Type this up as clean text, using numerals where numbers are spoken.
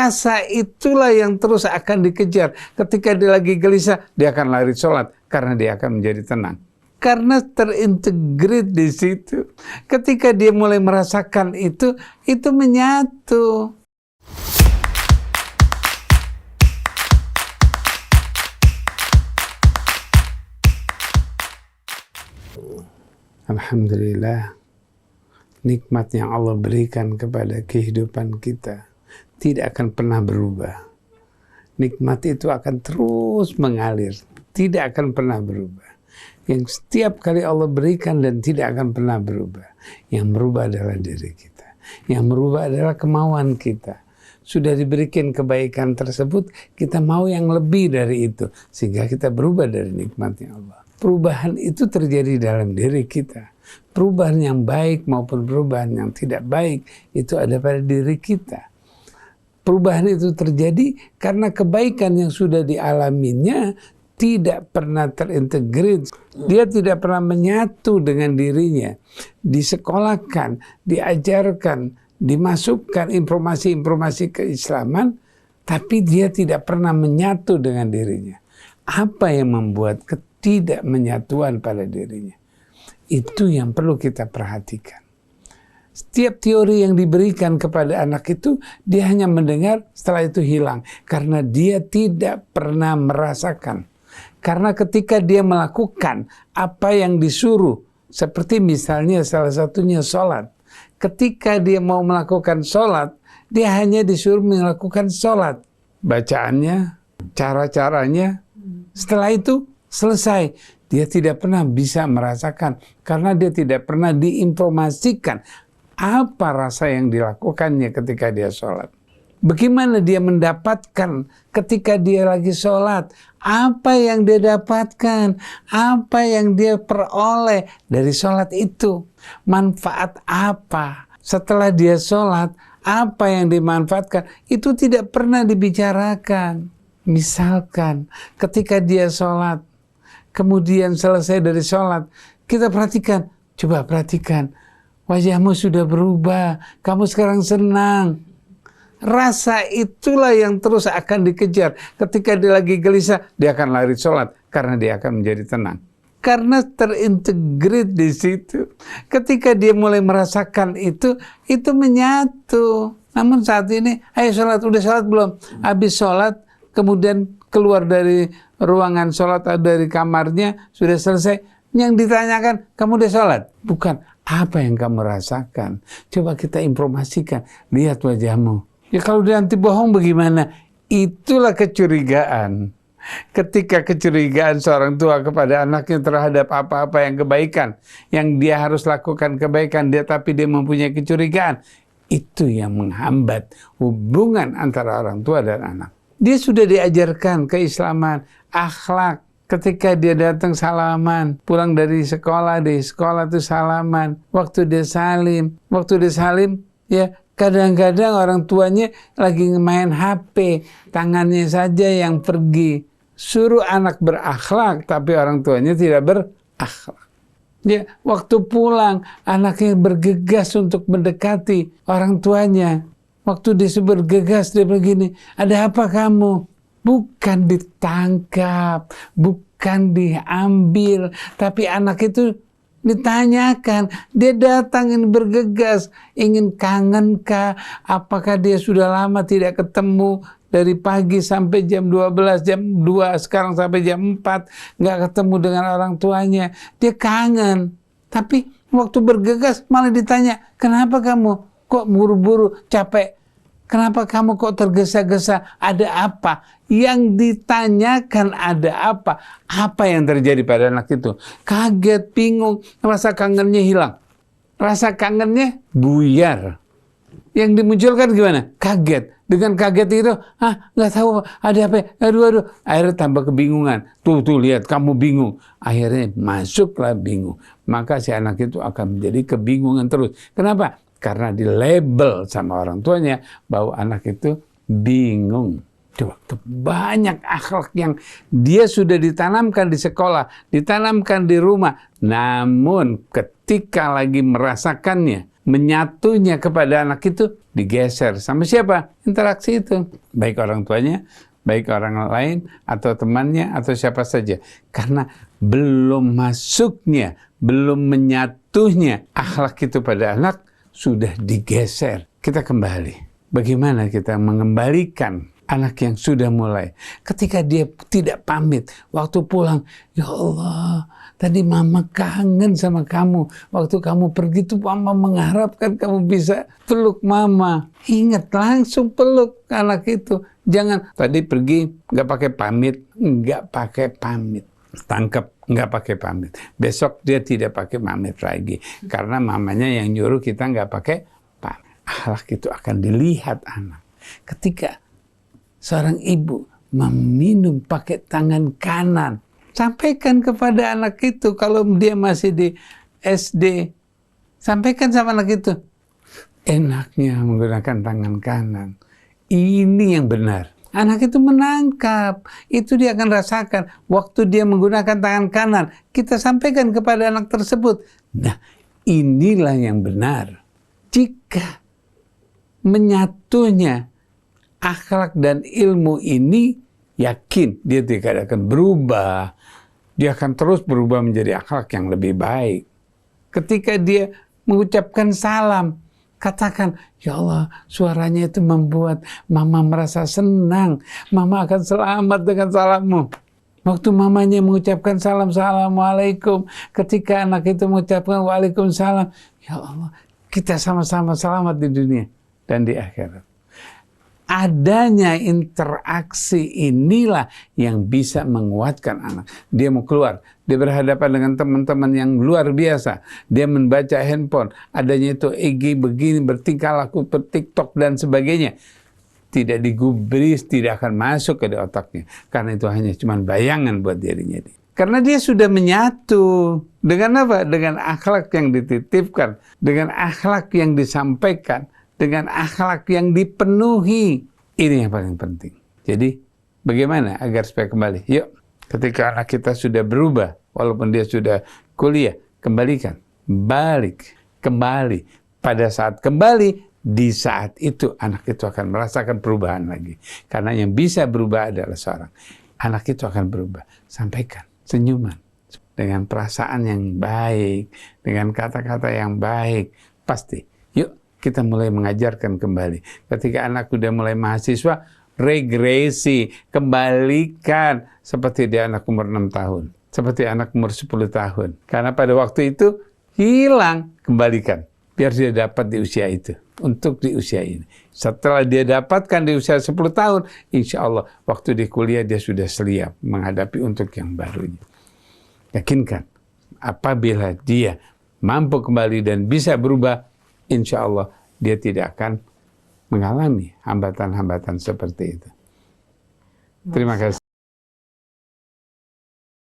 Rasa itulah yang terus akan dikejar. Ketika dia lagi gelisah, dia akan lari sholat karena dia akan menjadi tenang. Karena terintegrate di situ. Ketika dia mulai merasakan itu menyatu. Alhamdulillah, nikmat yang Allah berikan kepada kehidupan kita tidak akan pernah berubah. Nikmat itu akan terus mengalir, tidak akan pernah berubah. Yang setiap kali Allah berikan dan tidak akan pernah berubah. Yang berubah adalah diri kita. Yang berubah adalah kemauan kita. Sudah diberikan kebaikan tersebut, kita mau yang lebih dari itu. Sehingga kita berubah dari nikmatnya Allah. Perubahan itu terjadi dalam diri kita. Perubahan yang baik maupun perubahan yang tidak baik itu ada pada diri kita. Perubahan itu terjadi karena kebaikan yang sudah dialaminya tidak pernah terintegrate. Dia tidak pernah menyatu dengan dirinya. Disekolahkan, diajarkan, dimasukkan informasi-informasi keislaman, tapi dia tidak pernah menyatu dengan dirinya. Apa yang membuat ketidakmenyatuan pada dirinya? Itu yang perlu kita perhatikan. Setiap teori yang diberikan kepada anak itu, dia hanya mendengar, setelah itu hilang. Karena dia tidak pernah merasakan. Karena ketika dia melakukan apa yang disuruh, seperti misalnya salah satunya sholat. Ketika dia mau melakukan sholat, dia hanya disuruh melakukan sholat. Bacaannya, cara-caranya, setelah itu selesai. Dia tidak pernah bisa merasakan karena dia tidak pernah diinformasikan apa rasa yang dilakukannya ketika dia sholat. Bagaimana dia mendapatkan ketika dia lagi sholat? Apa yang dia dapatkan? Apa yang dia peroleh dari sholat itu? Manfaat apa? Setelah dia sholat, apa yang dimanfaatkan? Itu tidak pernah dibicarakan. Misalkan ketika dia sholat, kemudian selesai dari sholat, kita perhatikan, coba perhatikan, wajahmu sudah berubah, kamu sekarang senang. Rasa itulah yang terus akan dikejar. Ketika dia lagi gelisah, dia akan lari sholat karena dia akan menjadi tenang. Karena terintegrate di situ. Ketika dia mulai merasakan itu menyatu. Namun saat ini, ayo sholat, udah sholat belum? Habis sholat, kemudian keluar dari ruangan sholat atau dari kamarnya, sudah selesai. Yang ditanyakan, kamu udah sholat? Bukan, apa yang kamu rasakan? Coba kita informasikan, lihat wajahmu. Ya kalau dia anti bohong bagaimana? Itulah kecurigaan. Ketika kecurigaan seorang tua kepada anaknya terhadap apa-apa yang kebaikan, yang dia harus lakukan kebaikan, tapi dia mempunyai kecurigaan, itu yang menghambat hubungan antara orang tua dan anak. Dia sudah diajarkan keislaman, akhlak. Ketika dia datang salaman, pulang dari sekolah itu salaman. Waktu dia salim, ya kadang-kadang orang tuanya lagi main HP, tangannya saja yang pergi. Suruh anak berakhlak, tapi orang tuanya tidak berakhlak. Ya, waktu pulang, anaknya bergegas untuk mendekati orang tuanya. Waktu dia bergegas, dia begini, ada apa kamu? Bukan ditangkap, bukan diambil, tapi anak itu ditanyakan. Dia datang ingin bergegas, ingin kangenkah? Apakah dia sudah lama tidak ketemu? Dari pagi sampai jam 12, jam 2, sekarang sampai jam 4, nggak ketemu dengan orang tuanya. Dia kangen. Tapi waktu bergegas malah ditanya, kenapa kamu? Kok buru-buru, capek? Kenapa kamu kok tergesa-gesa? Ada apa? Yang ditanyakan ada apa? Apa yang terjadi pada anak itu? Kaget, bingung, rasa kangennya hilang. Rasa kangennya buyar. Yang dimunculkan gimana? Kaget. Dengan kaget itu, nggak tahu ada apa. Aduh. Akhirnya tambah kebingungan. Tuh lihat, kamu bingung. Akhirnya masuklah bingung. Maka si anak itu akan menjadi kebingungan terus. Kenapa? Karena dilabel sama orang tuanya bahwa anak itu bingung. Coba, banyak akhlak yang dia sudah ditanamkan di sekolah, ditanamkan di rumah. Namun ketika lagi merasakannya, menyatunya kepada anak itu digeser. Sama siapa? Interaksi itu. Baik orang tuanya, baik orang lain, atau temannya, atau siapa saja. Karena belum masuknya, belum menyatunya akhlak itu pada anak, sudah digeser. Kita kembali. Bagaimana kita mengembalikan anak yang sudah mulai? Ketika dia tidak pamit, waktu pulang, ya Allah, tadi mama kangen sama kamu. Waktu kamu pergi tuh mama mengharapkan kamu bisa peluk mama. Ingat, langsung peluk anak itu. Jangan tadi pergi nggak pakai pamit, nggak pakai pamit. Tangkap, nggak pakai pamit. Besok dia tidak pakai pamit lagi. Karena mamanya yang nyuruh kita nggak pakai pamit. Akhlak itu akan dilihat anak. Ketika seorang ibu meminum pakai tangan kanan, sampaikan kepada anak itu. Kalau dia masih di SD, sampaikan sama anak itu. Enaknya menggunakan tangan kanan. Ini yang benar. Anak itu menangkap. Itu dia akan rasakan. Waktu dia menggunakan tangan kanan, kita sampaikan kepada anak tersebut. Nah, inilah yang benar. Jika menyatunya akhlak dan ilmu ini, yakin dia tidak akan berubah. Dia akan terus berubah menjadi akhlak yang lebih baik. Ketika dia mengucapkan salam, katakan, ya Allah, suaranya itu membuat mama merasa senang. Mama akan selamat dengan salammu. Waktu mamanya mengucapkan salam, assalamualaikum. Ketika anak itu mengucapkan waalaikumsalam, ya Allah, kita sama-sama selamat di dunia dan di akhirat. Adanya interaksi inilah yang bisa menguatkan anak. Dia mau keluar, dia berhadapan dengan teman-teman yang luar biasa. Dia membaca handphone, adanya itu IG begini, bertingkah laku, TikTok dan sebagainya. Tidak digubris, tidak akan masuk ke otaknya. Karena itu hanya cuma bayangan buat dirinya. Karena dia sudah menyatu. Dengan apa? Dengan akhlak yang dititipkan, dengan akhlak yang disampaikan, dengan akhlak yang dipenuhi. Ini yang paling penting. Jadi, bagaimana agar supaya kembali? Yuk, ketika anak kita sudah berubah, walaupun dia sudah kuliah, kembalikan. Balik, kembali. Pada saat kembali, di saat itu, anak itu akan merasakan perubahan lagi. Karena yang bisa berubah adalah seorang. Anak itu akan berubah. Sampaikan, senyuman. Dengan perasaan yang baik, dengan kata-kata yang baik. Pasti. Yuk, kita mulai mengajarkan kembali. Ketika anak sudah mulai mahasiswa, regresi, kembalikan seperti dia anak umur 6 tahun. Seperti anak umur 10 tahun. Karena pada waktu itu hilang, kembalikan. Biar dia dapat di usia itu. Untuk di usia ini. Setelah dia dapatkan di usia 10 tahun, insya Allah waktu di kuliah dia sudah siap menghadapi untuk yang barunya. Yakinkan, apabila dia mampu kembali dan bisa berubah, insya Allah dia tidak akan mengalami hambatan-hambatan seperti itu. Terima kasih.